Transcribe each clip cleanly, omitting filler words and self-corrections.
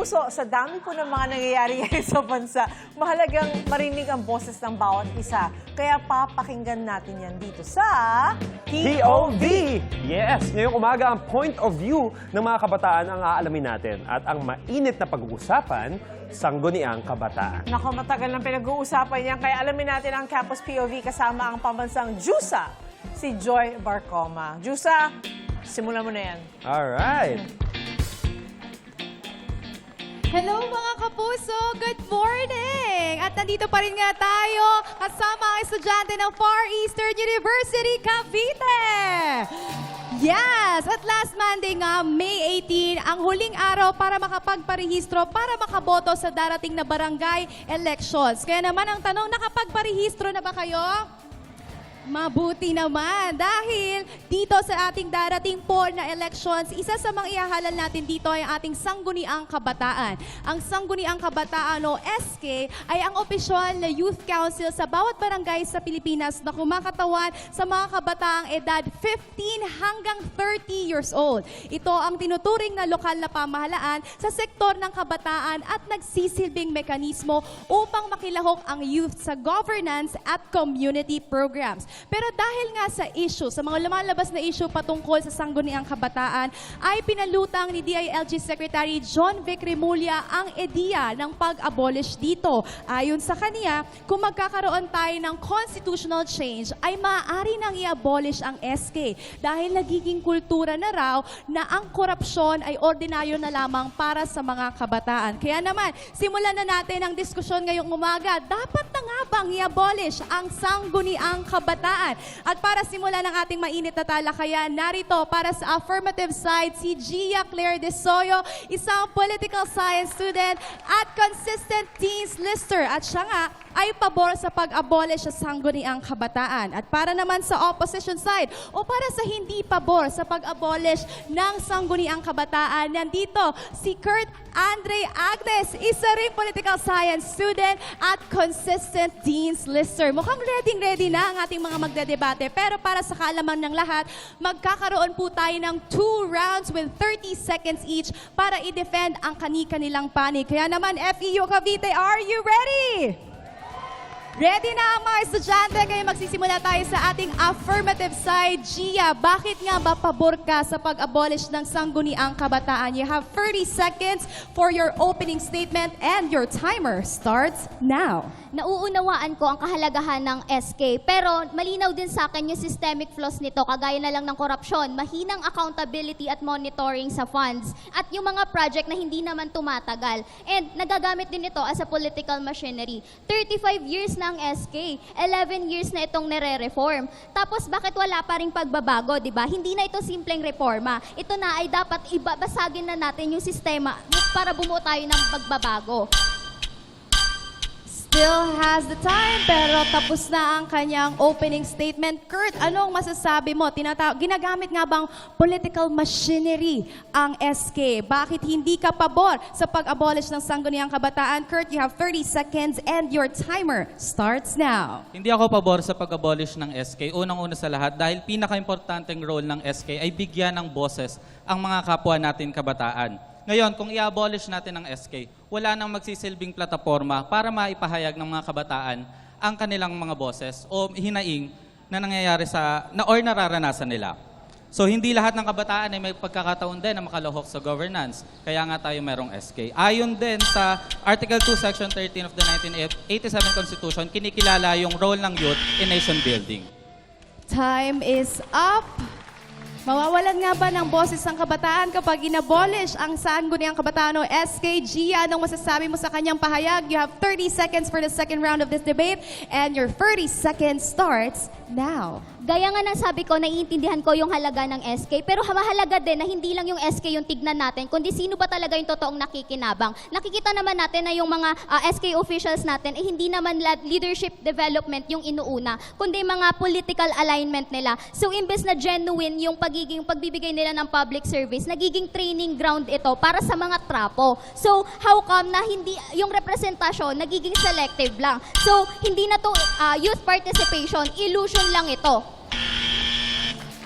kapuso, sa dami po ng mga nangyayari ngayon sa bansa, mahalagang marinig ang boses ng bawat isa. Kaya papakinggan natin yan dito sa POV! Yes! Ngayong umaga, ang point of view ng mga kabataan ang aalamin natin. At ang mainit na pag-uusapan, sangguniang kabataan. Nako, matagal nang pinag-uusapan yan. Kaya alamin natin ang Campus POV kasama ang pambansang Jusa, si Joy Barcoma. Jusa, simulan mo na yan. Alright! Hello mga kapuso! Good morning! At nandito pa rin nga tayo kasama ang estudyante ng Far Eastern University, Cavite! Yes! At last Monday nga, May 18, ang huling araw para makapagparehistro para makaboto sa darating na barangay elections. Kaya naman ang tanong, nakapagparehistro na ba kayo? Mabuti naman dahil dito sa ating darating po na elections, isa sa mga ihahalal natin dito ay ang ating Sangguniang Kabataan. Ang Sangguniang Kabataan o SK ay ang opisyal na youth council sa bawat barangay sa Pilipinas na kumakatawan sa mga kabataang edad 15 hanggang 30 years old. Ito ang tinuturing na lokal na pamahalaan sa sektor ng kabataan at nagsisilbing mekanismo upang makilahok ang youth sa governance at community programs. Pero dahil nga sa issue, sa mga lumalabas na issue patungkol sa Sangguniang Kabataan, ay pinalutang ni DILG Secretary John Vic Remulla ang ideya ng pag-abolish dito. Ayon sa kanya, kung magkakaroon tayo ng constitutional change, ay maaari nang i-abolish ang SK dahil nagiging kultura na raw na ang korupsyon ay ordinaryo na lamang para sa mga kabataan. Kaya naman, simulan na natin ang diskusyon ngayong umaga. Dapat na nga bang i-abolish ang Sangguniang Kabataan? At para simulan ang ating mainit na talakayan, narito para sa affirmative side si Gia Claire De Soyo, isang political science student at consistent teens lister. At siya nga ay pabor sa pag-abolish sa Sangguniang Kabataan. At para naman sa opposition side o para sa hindi pabor sa pag-abolish ng Sangguniang Kabataan, nandito si Kurt Andre Agnes, isa ring political science student at consistent teens lister. Mukhang ready na ang ating mga magdadebate. Pero para sa kaalaman ng lahat, magkakaroon po tayo ng 2 rounds with 30 seconds each para i-defend ang kani-kanilang panig. Kaya naman, FEU Cavite, are you ready? Ready na ang mga estudyante, kaya magsisimula tayo sa ating affirmative side. Gia, bakit nga ba pabor ka sa pag-abolish ng Sangguniang Kabataan? You have 30 seconds for your opening statement and your timer starts now. Nauunawaan ko ang kahalagahan ng SK, pero malinaw din sa akin yung systemic flaws nito, kagaya na lang ng korupsyon, mahinang accountability at monitoring sa funds, at yung mga project na hindi naman tumatagal. And nagagamit din ito as a political machinery. 35 years na ang SK, 11 years na itong nire-reform. Tapos bakit wala pa ring pagbabago, di ba? Hindi na ito simpleng reforma. Ito na ay dapat ibabasagin na natin yung sistema para bumuo tayo ng pagbabago. Still has the time, pero tapos na ang kanyang opening statement. Kurt, anong masasabi mo? Ginagamit nga bang political machinery ang SK? Bakit hindi ka pabor sa pag-abolish ng Sangguniang Kabataan? Kurt, you have 30 seconds and your timer starts now. Hindi ako pabor sa pag-abolish ng SK. Unang-una sa lahat, dahil pinaka-importanteng role ng SK ay bigyan ng boses ang mga kapwa natin kabataan. Ngayon, kung i-abolish natin ang SK, wala nang magsisilbing plataforma para maipahayag ng mga kabataan ang kanilang mga boses o hinaing na nangyayari or nararanasan nila. So, hindi lahat ng kabataan ay may pagkakataon din na makalahok sa governance. Kaya nga tayo merong SK. Ayon din sa Article 2, Section 13 of the 1987 Constitution, kinikilala yung role ng youth in nation building. Time is up. Mawawalan nga ba ng boses ang kabataan kapag inabolish ang Sangguniang Kabataan o SK? Gia, anong masasabi mo sa kanyang pahayag? You have 30 seconds for the second round of this debate and your 30 seconds starts now. Gaya nga ng sabi ko, naiintindihan ko yung halaga ng SK, pero mahalaga din na hindi lang yung SK yung tignan natin, kundi sino ba talaga yung totoong nakikinabang. Nakikita naman natin na yung mga SK officials natin, hindi naman leadership development yung inuuna, kundi mga political alignment nila. So, imbes na genuine yung pagbibigay nila ng public service, nagiging training ground ito para sa mga trapo. So, how come na hindi yung representasyon nagiging selective lang? So, hindi na to youth participation, illusion lang ito.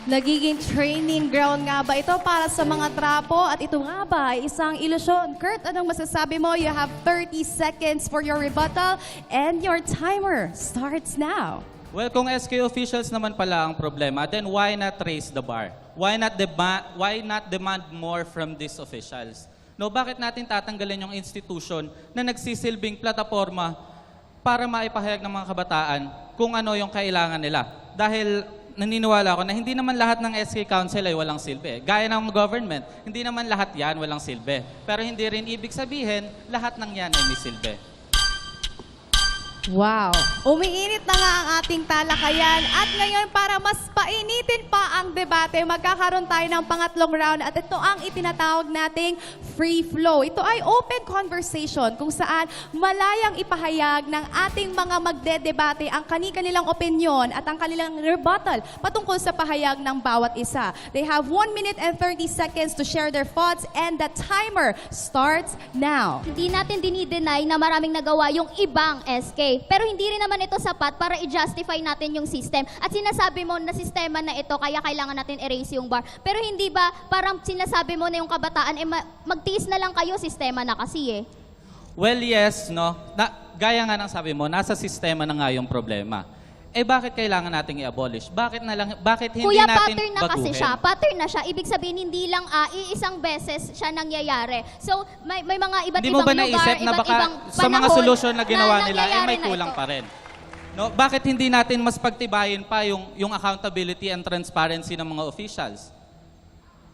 Nagiging training ground nga ba ito para sa mga trapo? At ito nga ba ay isang ilusyon? Kurt, anong masasabi mo? You have 30 seconds for your rebuttal and your timer starts now. Well, kung SK officials naman pala ang problema, then why not raise the bar? Why not demand more from these officials? No, bakit natin tatanggalin yung institution na nagsisilbing plataforma para maipahayag ng mga kabataan kung ano yung kailangan nila? Dahil naniniwala ako na hindi naman lahat ng SK Council ay walang silbi. Gaya ng government, hindi naman lahat yan walang silbi. Pero hindi rin ibig sabihin, lahat ng yan ay may silbi. Wow! Umiinit na nga ang ating talakayan at ngayon para mas painitin pa ang debate, magkakaroon tayo ng pangatlong round at ito ang itinatawag nating free flow. Ito ay open conversation kung saan malayang ipahayag ng ating mga magdedebate ang kanilang opinion at ang kanilang rebuttal patungkol sa pahayag ng bawat isa. They have 1 minute and 30 seconds to share their thoughts and the timer starts now. Hindi natin dinideny na maraming nagawa yung ibang SK. Pero hindi rin naman ito sapat para i-justify natin yung system. At sinasabi mo na sistema na ito, kaya kailangan natin erase yung bar. Pero hindi ba parang sinasabi mo na yung kabataan, magtiis na lang kayo, sistema na kasi eh. Well, yes, no. Gaya nga ng sabi mo, nasa sistema na nga yung problema. Eh bakit kailangan nating i-abolish? Bakit hindi Kuya, natin pattern na kasi baguhin? siya. Pattern na siya. Ibig sabihin, hindi lang iisang beses siya nangyayari. So, may mga iba't Hindi ibang mo ba lugar, naisip na iba't baka ibang sa mga panahon solusyon na ginawa nila, eh nangyayari may na kulang ito. pa rin? No, bakit hindi natin mas pagtibayin pa yung accountability and transparency ng mga officials?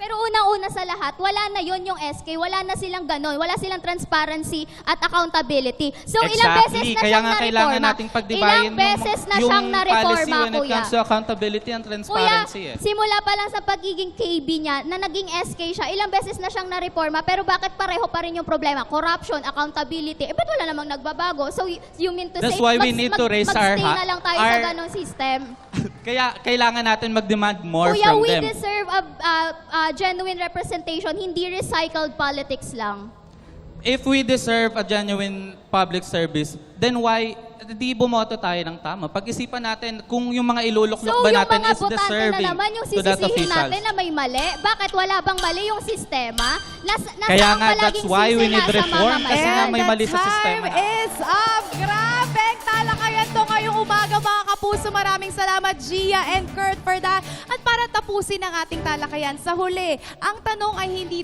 Pero unang-una sa lahat, wala na yon yung SK, wala na silang ganon, wala silang transparency at accountability. So ilang beses na Kaya siyang nga kailangan na-reforma. nating pagdibayin Ilang beses na siyang policy na-reforma, when it kuya. comes to accountability and Kuya, transparency. simula pa lang sa pagiging KB niya, na naging SK siya, ilang beses na siyang na-reforma, pero bakit pareho pa rin yung problema? Corruption, accountability, ba't wala namang nagbabago? So you mean to That's say, why we need to raise our magstay na lang tayo sa our- ganong system? Kaya kailangan natin mag-demand more Kuya, from we them. deserve a genuine representation, hindi recycled politics lang. If we deserve a genuine public service, then why di bumoto tayo ng tama? Pag-isipan natin kung yung mga iluluklok So, ba yung natin mga is botante deserving na naman yung to that sisisihin officials. natin na may mali. Bakit wala bang mali yung sistema? Kaya Nasaan nga, palaging that's why we sisi need nasa reform, mga kasi mali? nga may mali sa the sistema. time is up! Grabe! Talakayan to ngayong umaga mga kapuso. Maraming salamat Gia and Kurt for that. At para tapusin ang ating talakayan sa huli, ang tanong ay hindi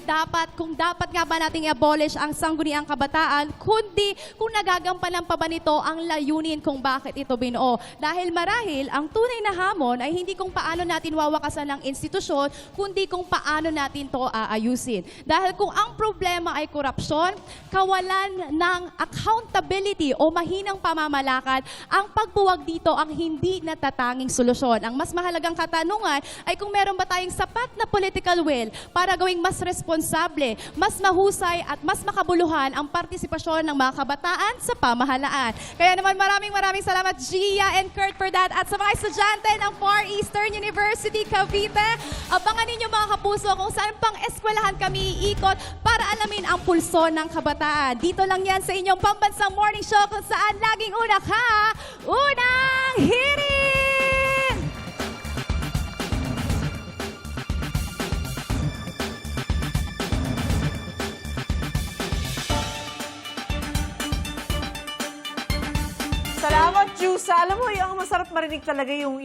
kung dapat nga ba nating i-abolish ang sangguniang kabataan, kundi kung nagagampanan pa ba nito ang layunin kung bakit ito binuo. Dahil marahil, ang tunay na hamon ay hindi kung paano natin wawakasan ng institusyon, kundi kung paano natin to aayusin. Dahil kung ang problema ay korupsyon, kawalan ng accountability o mahinang pamamalakad, ang pagbuwag dito ang hindi natatanging solusyon. Ang mas mahalagang katanungan ay kung meron ba tayong sapat na political will para gawing mas responsable, mas mahusay at mas makabuluhan ang partisipasyon ng mga kabataan sa pamahalaan. Kaya naman maraming salamat Gia and Kurt for that. At sa mga estudyante ng Far Eastern University Cavite, abangan ninyo mga kapuso kung saan pang eskwelahan kami iikot para alamin ang pulso ng kabataan. Dito lang yan sa inyong pambansang morning show kung saan laging una ka, unang hirit! Salamat, Jusa. Alam mo, yung masarap marinig talaga yung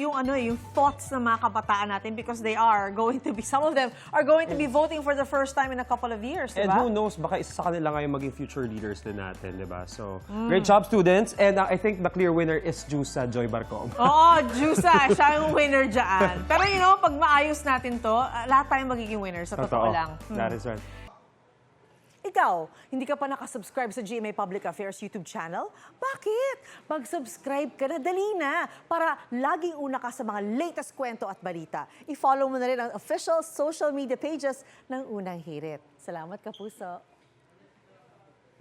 thoughts ng mga kabataan natin because they are going to be, some of them are going to be voting for the first time in a couple of years, di And ba? who knows, baka isa sa kanila ngayon maging future leaders din natin, di ba? So, great job, students. And I think the clear winner is Jusa Joy Barcom. Oo, Jusa. Siya yung winner dyan. Pero pag maayos natin to, lahat tayong magiging winner, sa totoo lang. That is right. Ikaw, hindi ka pa nakasubscribe sa GMA Public Affairs YouTube channel? Bakit? Mag-subscribe ka na, dali na, para laging una ka sa mga latest kwento at balita. I-follow mo na rin ang official social media pages ng Unang Hirit. Salamat, Kapuso.